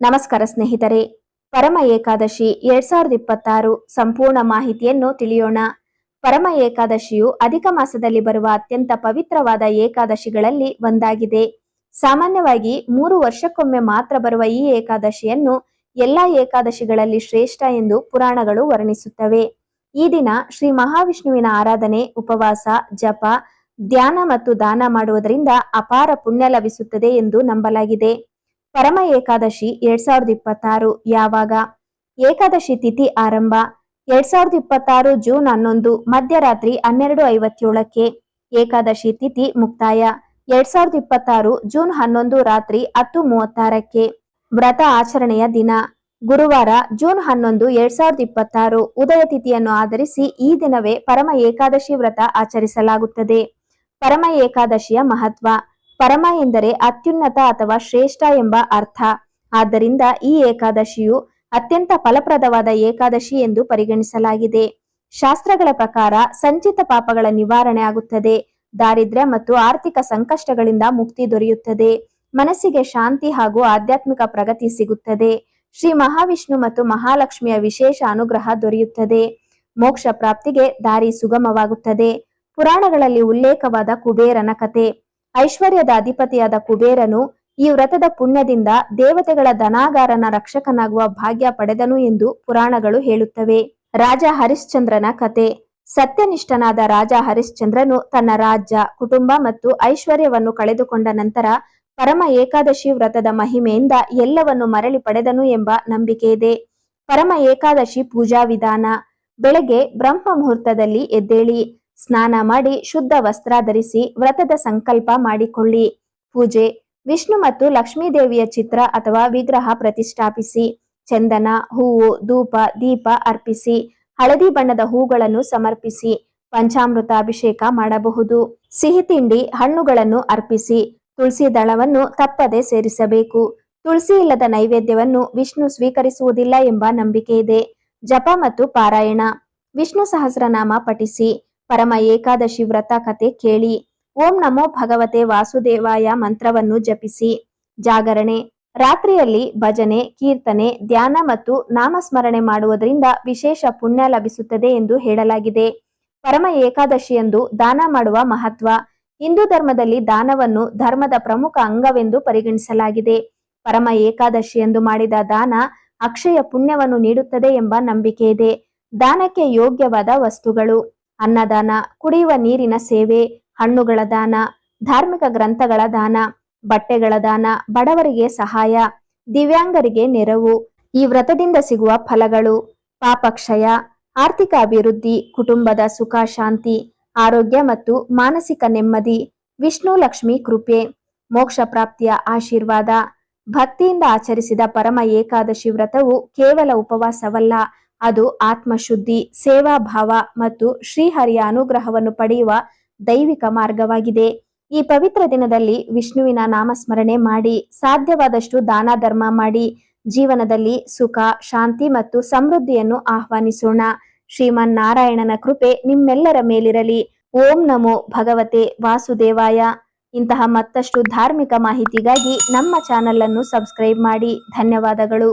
ನಮಸ್ಕಾರ ಸ್ನೇಹಿತರೆ, ಪರಮ ಏಕಾದಶಿ 2026 ಸಂಪೂರ್ಣ ಮಾಹಿತಿಯನ್ನು ತಿಳಿಯೋಣ. ಪರಮ ಏಕಾದಶಿಯು ಅಧಿಕ ಮಾಸದಲ್ಲಿ ಬರುವ ಅತ್ಯಂತ ಪವಿತ್ರವಾದ ಏಕಾದಶಿಗಳಲ್ಲಿ ಒಂದಾಗಿದೆ. ಸಾಮಾನ್ಯವಾಗಿ 3 ವರ್ಷಕ್ಕೊಮ್ಮೆ ಮಾತ್ರ ಬರುವ ಈ ಏಕಾದಶಿಯನ್ನು ಎಲ್ಲಾ ಏಕಾದಶಿಗಳಲ್ಲಿ ಶ್ರೇಷ್ಠ ಎಂದು ಪುರಾಣಗಳು ವರ್ಣಿಸುತ್ತವೆ. ಈ ದಿನ ಶ್ರೀ ಮಹಾವಿಷ್ಣುವಿನ ಆರಾಧನೆ, ಉಪವಾಸ, ಜಪ, ಧ್ಯಾನ ಮತ್ತು ದಾನ ಮಾಡುವುದರಿಂದ ಅಪಾರ ಪುಣ್ಯ ಲಭಿಸುತ್ತದೆ ಎಂದು ನಂಬಲಾಗಿದೆ. ಪರಮ ಏಕಾದಶಿ 2026 ಯಾವಾಗ? ಏಕಾದಶಿ ತಿಥಿ ಆರಂಭ 2026 ಜೂನ್ 11 ಮಧ್ಯರಾತ್ರಿ 12:57ಕ್ಕೆ. ಏಕಾದಶಿ ತಿಥಿ ಮುಕ್ತಾಯ 2026 ಜೂನ್ 11 ರಾತ್ರಿ 10:36ಕ್ಕೆ. ವ್ರತ ಆಚರಣೆಯ ದಿನ ಗುರುವಾರ ಜೂನ್ 11 2026 ಉದಯ ತಿಥಿಯನ್ನು ಆಧರಿಸಿ ಈ ದಿನವೇ ಪರಮ ಏಕಾದಶಿ ವ್ರತ ಆಚರಿಸಲಾಗುತ್ತದೆ. ಪರಮ ಏಕಾದಶಿಯ ಮಹತ್ವ. ಪರಮ ಎಂದರೆ ಅತ್ಯುನ್ನತ ಅಥವಾ ಶ್ರೇಷ್ಠ ಎಂಬ ಅರ್ಥ. ಆದ್ದರಿಂದ ಈ ಏಕಾದಶಿಯು ಅತ್ಯಂತ ಫಲಪ್ರದವಾದ ಏಕಾದಶಿ ಎಂದು ಪರಿಗಣಿಸಲಾಗಿದೆ. ಶಾಸ್ತ್ರಗಳ ಪ್ರಕಾರ ಸಂಚಿತ ಪಾಪಗಳ ನಿವಾರಣೆ ಆಗುತ್ತದೆ, ದಾರಿದ್ರ್ಯ ಮತ್ತು ಆರ್ಥಿಕ ಸಂಕಷ್ಟಗಳಿಂದ ಮುಕ್ತಿ ದೊರೆಯುತ್ತದೆ, ಮನಸ್ಸಿಗೆ ಶಾಂತಿ ಹಾಗೂ ಆಧ್ಯಾತ್ಮಿಕ ಪ್ರಗತಿ ಸಿಗುತ್ತದೆ, ಶ್ರೀ ಮಹಾವಿಷ್ಣು ಮತ್ತು ಮಹಾಲಕ್ಷ್ಮಿಯ ವಿಶೇಷ ಅನುಗ್ರಹ ದೊರೆಯುತ್ತದೆ, ಮೋಕ್ಷ ಪ್ರಾಪ್ತಿಗೆ ದಾರಿ ಸುಗಮವಾಗುತ್ತದೆ. ಪುರಾಣಗಳಲ್ಲಿ ಉಲ್ಲೇಖವಾದ ಕುಬೇರನ ಕತೆ. ಐಶ್ವರ್ಯದ ಅಧಿಪತಿಯಾದ ಕುಬೇರನು ಈ ವ್ರತದ ಪುಣ್ಯದಿಂದ ದೇವತೆಗಳ ಧನಾಗಾರನ ರಕ್ಷಕನಾಗುವ ಭಾಗ್ಯ ಪಡೆದನು ಎಂದು ಪುರಾಣಗಳು ಹೇಳುತ್ತವೆ. ರಾಜ ಹರಿಶ್ಚಂದ್ರನ ಕತೆ. ಸತ್ಯನಿಷ್ಠನಾದ ರಾಜ ಹರಿಶ್ಚಂದ್ರನು ತನ್ನ ರಾಜ್ಯ, ಕುಟುಂಬ ಮತ್ತು ಐಶ್ವರ್ಯವನ್ನು ಕಳೆದುಕೊಂಡ ನಂತರ ಪರಮ ಏಕಾದಶಿ ವ್ರತದ ಮಹಿಮೆಯಿಂದ ಎಲ್ಲವನ್ನು ಮರಳಿ ಪಡೆದನು ಎಂಬ ನಂಬಿಕೆ ಇದೆ. ಪರಮ ಏಕಾದಶಿ ಪೂಜಾ ವಿಧಾನ. ಬೆಳಗ್ಗೆ ಬ್ರಹ್ಮ ಮುಹೂರ್ತದಲ್ಲಿ ಎದ್ದೇಳಿ, ಸ್ನಾನ ಮಾಡಿ ಶುದ್ಧ ವಸ್ತ್ರ ಧರಿಸಿ ವ್ರತದ ಸಂಕಲ್ಪ ಮಾಡಿಕೊಳ್ಳಿ. ಪೂಜೆ. ವಿಷ್ಣು ಮತ್ತು ಲಕ್ಷ್ಮೀ ದೇವಿಯ ಚಿತ್ರ ಅಥವಾ ವಿಗ್ರಹ ಪ್ರತಿಷ್ಠಾಪಿಸಿ, ಚಂದನ, ಹೂವು, ಧೂಪ, ದೀಪ ಅರ್ಪಿಸಿ, ಹಳದಿ ಬಣ್ಣದ ಹೂಗಳನ್ನು ಸಮರ್ಪಿಸಿ ಪಂಚಾಮೃತ ಅಭಿಷೇಕ ಮಾಡಬಹುದು. ಸಿಹಿ ತಿಂಡಿ, ಹಣ್ಣುಗಳನ್ನು ಅರ್ಪಿಸಿ, ತುಳಸಿ ದಳವನ್ನು ತಪ್ಪದೆ ಸೇರಿಸಬೇಕು. ತುಳಸಿ ಇಲ್ಲದ ನೈವೇದ್ಯವನ್ನು ವಿಷ್ಣು ಸ್ವೀಕರಿಸುವುದಿಲ್ಲ ಎಂಬ ನಂಬಿಕೆ ಇದೆ. ಜಪ ಮತ್ತು ಪಾರಾಯಣ. ವಿಷ್ಣು ಸಹಸ್ರನಾಮ ಪಠಿಸಿ, ಪರಮ ಏಕಾದಶಿ ವ್ರತ ಕಥೆ ಕೇಳಿ, ಓಂ ನಮೋ ಭಗವತೆ ವಾಸುದೇವಾಯ ಮಂತ್ರವನ್ನು ಜಪಿಸಿ. ಜಾಗರಣೆ. ರಾತ್ರಿಯಲ್ಲಿ ಭಜನೆ, ಕೀರ್ತನೆ, ಧ್ಯಾನ ಮತ್ತು ನಾಮಸ್ಮರಣೆ ಮಾಡುವುದರಿಂದ ವಿಶೇಷ ಪುಣ್ಯ ಲಭಿಸುತ್ತದೆ ಎಂದು ಹೇಳಲಾಗಿದೆ. ಪರಮ ಏಕಾದಶಿಯಂದು ದಾನ ಮಾಡುವ ಮಹತ್ವ. ಹಿಂದೂ ಧರ್ಮದಲ್ಲಿ ದಾನವನ್ನು ಧರ್ಮದ ಪ್ರಮುಖ ಅಂಗವೆಂದು ಪರಿಗಣಿಸಲಾಗಿದೆ. ಪರಮ ಏಕಾದಶಿಯಂದು ಮಾಡಿದ ದಾನ ಅಕ್ಷಯ ಪುಣ್ಯವನ್ನು ನೀಡುತ್ತದೆ ಎಂಬ ನಂಬಿಕೆ ಇದೆ. ದಾನಕ್ಕೆ ಯೋಗ್ಯವಾದ ವಸ್ತುಗಳು: ಅನ್ನದಾನ, ಕುಡಿಯುವ ನೀರಿನ ಸೇವೆ, ಹಣ್ಣುಗಳ ದಾನ, ಧಾರ್ಮಿಕ ಗ್ರಂಥಗಳ ದಾನ, ಬಟ್ಟೆಗಳ ದಾನ, ಬಡವರಿಗೆ ಸಹಾಯ, ದಿವ್ಯಾಂಗರಿಗೆ ನೆರವು. ಈ ವ್ರತದಿಂದ ಸಿಗುವ ಫಲಗಳು: ಪಾಪಕ್ಷಯ, ಆರ್ಥಿಕ ಅಭಿವೃದ್ಧಿ, ಕುಟುಂಬದ ಸುಖ ಶಾಂತಿ, ಆರೋಗ್ಯ ಮತ್ತು ಮಾನಸಿಕ ನೆಮ್ಮದಿ, ವಿಷ್ಣು ಲಕ್ಷ್ಮಿ ಕೃಪೆ, ಮೋಕ್ಷ ಪ್ರಾಪ್ತಿಯ ಆಶೀರ್ವಾದ. ಭಕ್ತಿಯಿಂದ ಆಚರಿಸಿದ ಪರಮ ಏಕಾದಶಿ ವ್ರತವು ಕೇವಲ ಉಪವಾಸವಲ್ಲ, ಅದು ಆತ್ಮಶುದ್ಧಿ, ಸೇವಾ ಭಾವ ಮತ್ತು ಶ್ರೀಹರಿಯ ಅನುಗ್ರಹವನ್ನು ಪಡೆಯುವ ದೈವಿಕ ಮಾರ್ಗವಾಗಿದೆ. ಈ ಪವಿತ್ರ ದಿನದಲ್ಲಿ ವಿಷ್ಣುವಿನ ನಾಮಸ್ಮರಣೆ ಮಾಡಿ, ಸಾಧ್ಯವಾದಷ್ಟು ದಾನ ಧರ್ಮ ಮಾಡಿ, ಜೀವನದಲ್ಲಿ ಸುಖ, ಶಾಂತಿ ಮತ್ತು ಸಮೃದ್ಧಿಯನ್ನು ಆಹ್ವಾನಿಸೋಣ. ಶ್ರೀಮನ್ನಾರಾಯಣನ ಕೃಪೆ ನಿಮ್ಮೆಲ್ಲರ ಮೇಲಿರಲಿ. ಓಂ ನಮೋ ಭಗವತೆ ವಾಸುದೇವಾಯ. ಇಂತಹ ಮತ್ತಷ್ಟು ಧಾರ್ಮಿಕ ಮಾಹಿತಿಗಾಗಿ ನಮ್ಮ ಚಾನೆಲ್ ಅನ್ನು ಸಬ್ಸ್ಕ್ರೈಬ್ ಮಾಡಿ. ಧನ್ಯವಾದಗಳು.